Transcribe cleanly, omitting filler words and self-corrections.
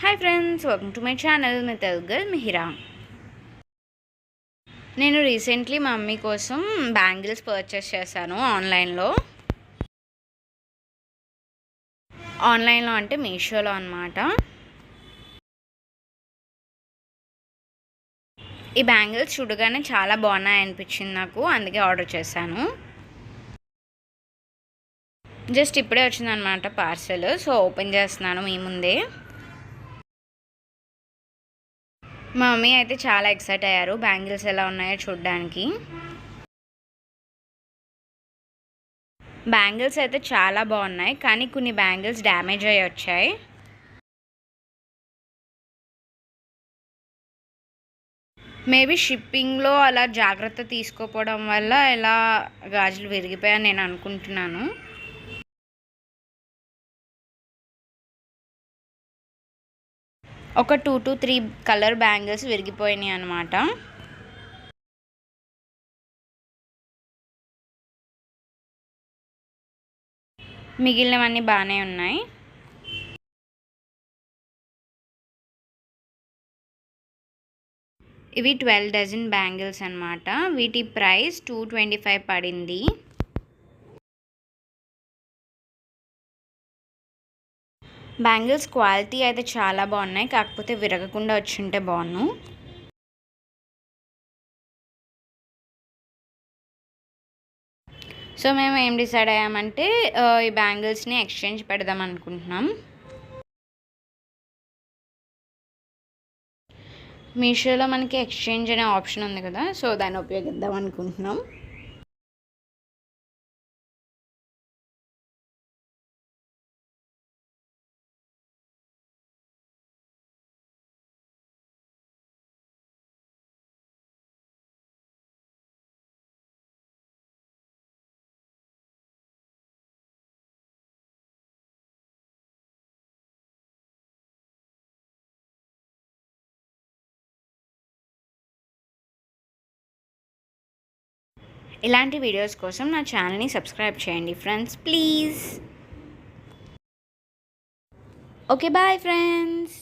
Hi friends, welcome to my channel me Telugu girl Mihira. నేను recently మా mummy కోసం bangles purchase చేశాను ఆన్లైన్లో అంటే మీషోలో అనమాట. ఈ బ్యాంగిల్స్ చూడగానే చాలా బాగున్నాయి అనిపించింది నాకు, అందుకే ఆర్డర్ చేశాను. జస్ట్ ఇప్పుడే వచ్చిందనమాట పార్సెల్, సో ఓపెన్ చేస్తున్నాను మీ ముందే. మా మమ్మీ అయితే చాలా ఎక్సైట్ అయ్యారు బ్యాంగిల్స్ ఎలా ఉన్నాయో చూడడానికి. బ్యాంగిల్స్ అయితే చాలా బాగున్నాయి, కానీ కొన్ని బ్యాంగిల్స్ డ్యామేజ్ అయ్యి వచ్చాయి. మేబీ షిప్పింగ్లో అలా జాగ్రత్త తీసుకోపోవడం వల్ల ఇలా గాజులు విరిగిపోయాయని నేను అనుకుంటున్నాను. ఒక 2 to 3 కలర్ బ్యాంగిల్స్ విరిగిపోయినాయి అనమాట. మిగిలినవన్నీ బాగానే ఉన్నాయి. ఇవి 12 డజన్ బ్యాంగిల్స్ అనమాట. వీటి ప్రైస్ 225 పడింది. బ్యాంగిల్స్ క్వాలిటీ అయితే చాలా బాగున్నాయి, కాకపోతే విరగకుండా వచ్చింటే బాగున్నాను. సో మేము ఏం డిసైడ్ అయ్యామంటే ఈ బ్యాంగిల్స్ని ఎక్స్చేంజ్ పెడదాం అనుకుంటున్నాం. మీషోలో మనకి ఎక్స్చేంజ్ అనే ఆప్షన్ ఉంది కదా, సో దాన్ని ఉపయోగిద్దాం అనుకుంటున్నాం. ఇలాంటి వీడియోస్ కోసం నా ఛానల్ని సబ్స్క్రైబ్ చేయండి friends, please. Okay, bye friends.